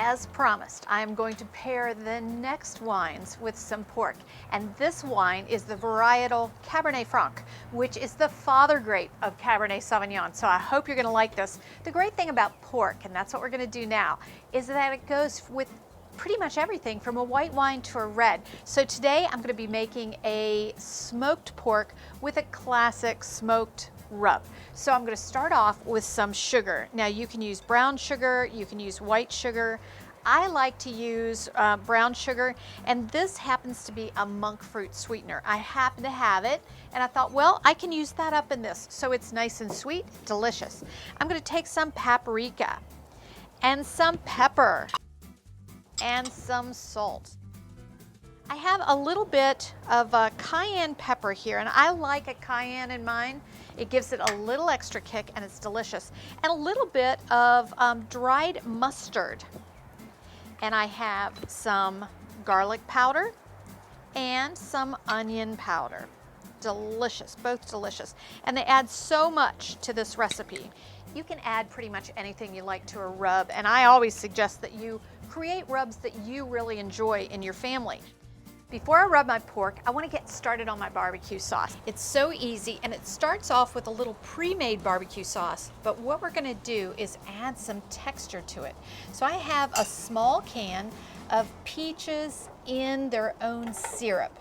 As promised, I am going to pair the next wines with some pork. And this wine is the varietal Cabernet Franc, which is the father grape of Cabernet Sauvignon. So I hope you're gonna like this. The great thing about pork, and that's what we're gonna do now, is that it goes with pretty much everything from a white wine to a red. So today I'm gonna be making a smoked pork with a classic smoked rub. So I'm going to start off with some sugar. Now you can use brown sugar, you can use white sugar. I like to use brown sugar, and this happens to be a monk fruit sweetener. I happen to have it, and I thought, well, I can use that up in this. So it's nice and sweet, delicious. I'm going to take some paprika and some pepper and some salt. I have a little bit of cayenne pepper here, and I like a cayenne in mine. It gives it a little extra kick, and it's delicious. And a little bit of dried mustard. And I have some garlic powder and some onion powder. Delicious, both delicious. And they add so much to this recipe. You can add pretty much anything you like to a rub, and I always suggest that you create rubs that you really enjoy in your family. Before I rub my pork, I want to get started on my barbecue sauce. It's so easy, and it starts off with a little pre-made barbecue sauce, but what we're going to do is add some texture to it. So I have a small can of peaches in their own syrup.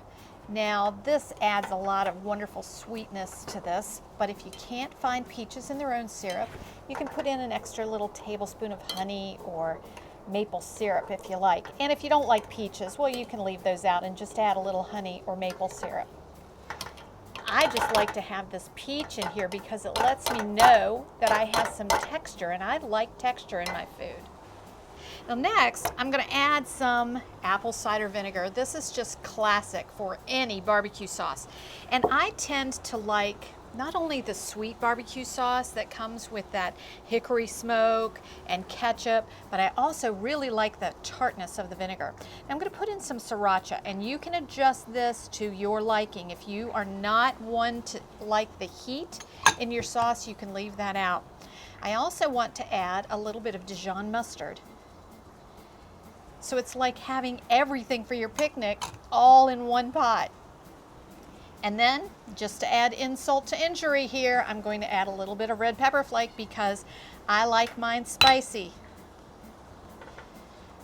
Now this adds a lot of wonderful sweetness to this, but if you can't find peaches in their own syrup, you can put in an extra little tablespoon of honey or maple syrup if you like. And if you don't like peaches, well, you can leave those out and just add a little honey or maple syrup. I just like to have this peach in here because it lets me know that I have some texture, and I like texture in my food. Now next, I'm going to add some apple cider vinegar. This is just classic for any barbecue sauce. And I tend to like not only the sweet barbecue sauce that comes with that hickory smoke and ketchup, but I also really like the tartness of the vinegar. I'm going to put in some sriracha, and you can adjust this to your liking. If you are not one to like the heat in your sauce, you can leave that out. I also want to add a little bit of Dijon mustard. So it's like having everything for your picnic all in one pot. And then, just to add insult to injury here, I'm going to add a little bit of red pepper flake because I like mine spicy.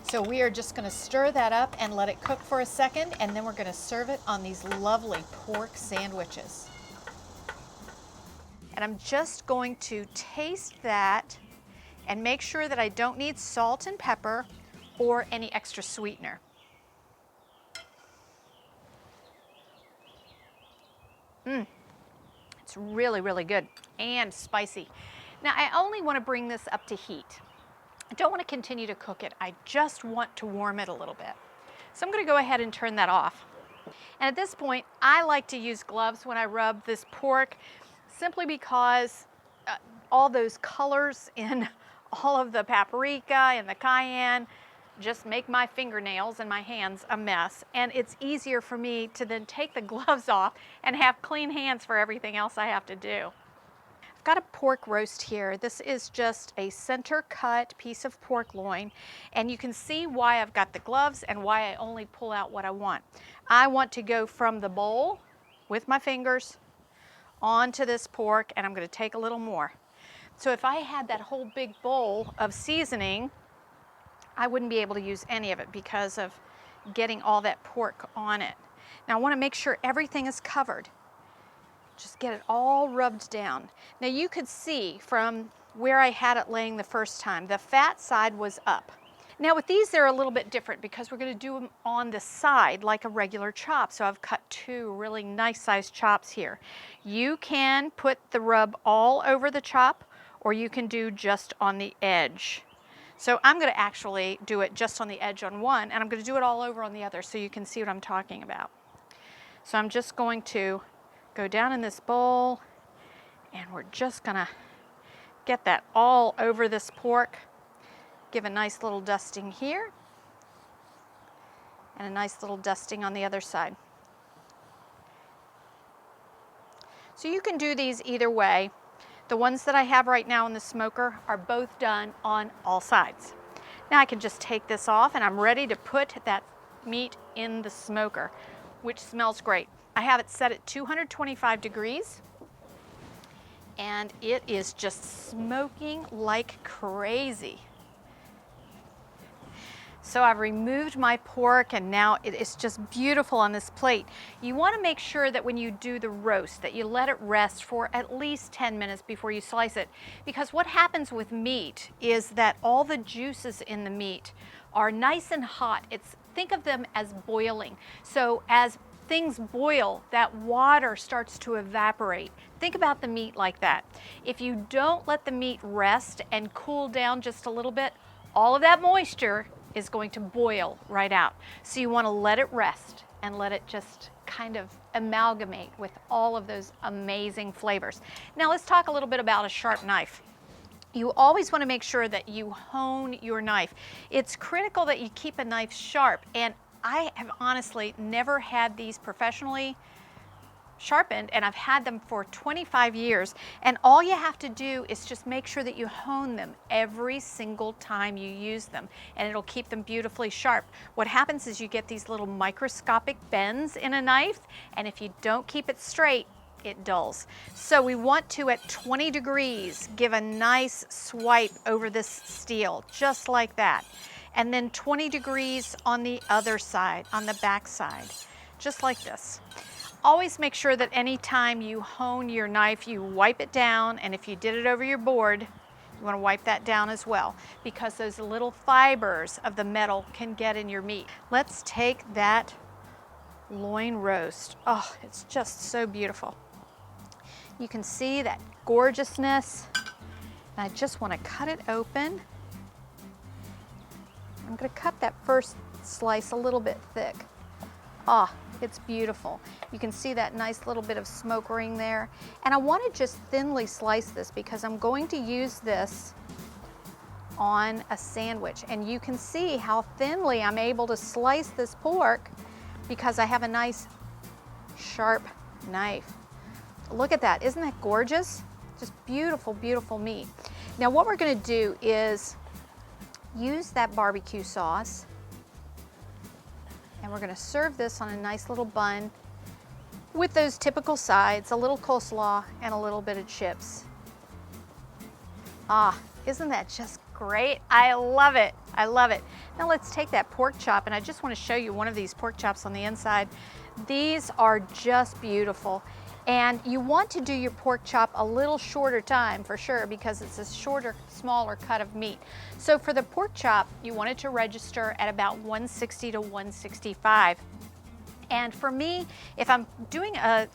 So we are just going to stir that up and let it cook for a second, and then we're going to serve it on these lovely pork sandwiches. And I'm just going to taste that and make sure that I don't need salt and pepper or any extra sweetener. It's really, really good and spicy. Now I only want to bring this up to heat. I don't want to continue to cook it. I just want to warm it a little bit. So I'm going to go ahead and turn that off. And at this point, I like to use gloves when I rub this pork, simply because all those colors in all of the paprika and the cayenne just make my fingernails and my hands a mess, and it's easier for me to then take the gloves off and have clean hands for everything else I have to do. I've got a pork roast here. This is just a center cut piece of pork loin, and you can see why I've got the gloves and why I only pull out what I want. I want to go from the bowl with my fingers onto this pork, and I'm going to take a little more. So if I had that whole big bowl of seasoning, I wouldn't be able to use any of it because of getting all that pork on it. Now I want to make sure everything is covered. Just get it all rubbed down. Now you could see from where I had it laying the first time, the fat side was up. Now with these, they're a little bit different because we're going to do them on the side like a regular chop. So I've cut two really nice sized chops here. You can put the rub all over the chop, or you can do just on the edge. So I'm going to actually do it just on the edge on one, and I'm going to do it all over on the other so you can see what I'm talking about. So I'm just going to go down in this bowl, and we're just going to get that all over this pork. Give a nice little dusting here, and a nice little dusting on the other side. So you can do these either way. The ones that I have right now in the smoker are both done on all sides. Now I can just take this off and I'm ready to put that meat in the smoker, which smells great. I have it set at 225 degrees and it is just smoking like crazy. So I've removed my pork and now it is just beautiful on this plate. You want to make sure that when you do the roast that you let it rest for at least 10 minutes before you slice it, because what happens with meat is that all the juices in the meat are nice and hot. Think of them as boiling. So as things boil, that water starts to evaporate. Think about the meat like that. If you don't let the meat rest and cool down just a little bit, all of that moisture is going to boil right out. So you want to let it rest and let it just kind of amalgamate with all of those amazing flavors. Now let's talk a little bit about a sharp knife. You always want to make sure that you hone your knife. It's critical that you keep a knife sharp, and I have honestly never had these professionally sharpened, and I've had them for 25 years, and all you have to do is just make sure that you hone them every single time you use them, and it'll keep them beautifully sharp. What happens is you get these little microscopic bends in a knife, and if you don't keep it straight, it dulls. So we want to, at 20 degrees, give a nice swipe over this steel, just like that. And then 20 degrees on the other side, on the back side, just like this. Always make sure that anytime you hone your knife, you wipe it down, and if you did it over your board, you want to wipe that down as well, because those little fibers of the metal can get in your meat. Let's take that loin roast. Oh, it's just so beautiful. You can see that gorgeousness. And I just want to cut it open. I'm going to cut that first slice a little bit thick. Ah, it's beautiful. You can see that nice little bit of smoke ring there. And I want to just thinly slice this because I'm going to use this on a sandwich. And you can see how thinly I'm able to slice this pork because I have a nice sharp knife. Look at that, isn't that gorgeous? Just beautiful, beautiful meat. Now what we're going to do is use that barbecue sauce, and we're going to serve this on a nice little bun with those typical sides, a little coleslaw and a little bit of chips. Ah, isn't that just great? I love it. I love it. Now let's take that pork chop, and I just want to show you one of these pork chops on the inside. These are just beautiful. And you want to do your pork chop a little shorter time for sure, because it's a shorter, smaller cut of meat. So for the pork chop, you want it to register at about 160 to 165. And for me, if I'm doing a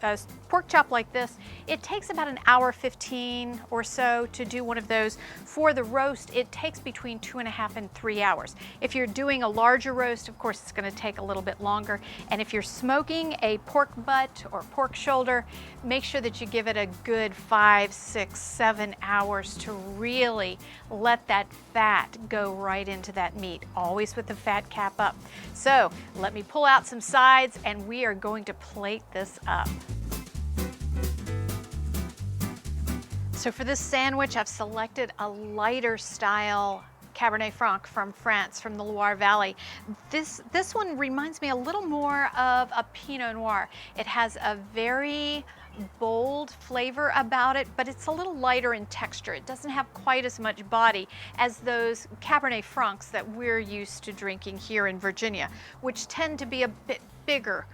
pork chop like this, it takes about an hour 15 or so to do one of those. For the roast, it takes between 2.5 and 3 hours. If you're doing a larger roast, of course, it's going to take a little bit longer. And if you're smoking a pork butt or pork shoulder, make sure that you give it a good 5, 6, 7 hours to really let that fat go right into that meat, always with the fat cap up. So let me pull out some sides, and we are going to plate this up. So for this sandwich, I've selected a lighter style Cabernet Franc from France, from the Loire Valley. This one reminds me a little more of a Pinot Noir. It has a very bold flavor about it, but it's a little lighter in texture. It doesn't have quite as much body as those Cabernet Francs that we're used to drinking here in Virginia, which tend to be a bit bigger,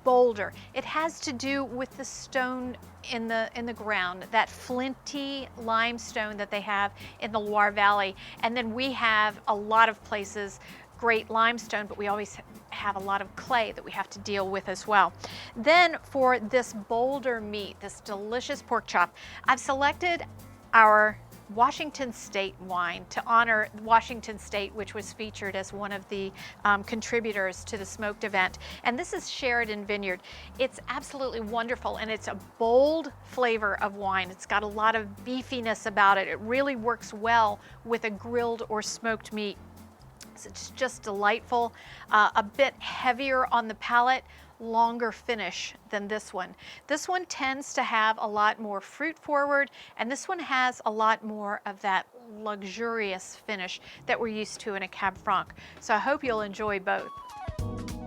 bolder. It has to do with the stone in the ground, that flinty limestone that they have in the Loire Valley. And then we have a lot of places great limestone, but we always have a lot of clay that we have to deal with as well. Then for this bolder meat, this delicious pork chop, I've selected our Washington State wine to honor Washington State, which was featured as one of the contributors to the smoked event. And this is Sheridan Vineyard. It's absolutely wonderful, and it's a bold flavor of wine. It's got a lot of beefiness about it. It really works well with a grilled or smoked meat. It's just delightful, a bit heavier on the palate, longer finish than this one. This one tends to have a lot more fruit forward, and this one has a lot more of that luxurious finish that we're used to in a Cab Franc. So I hope you'll enjoy both.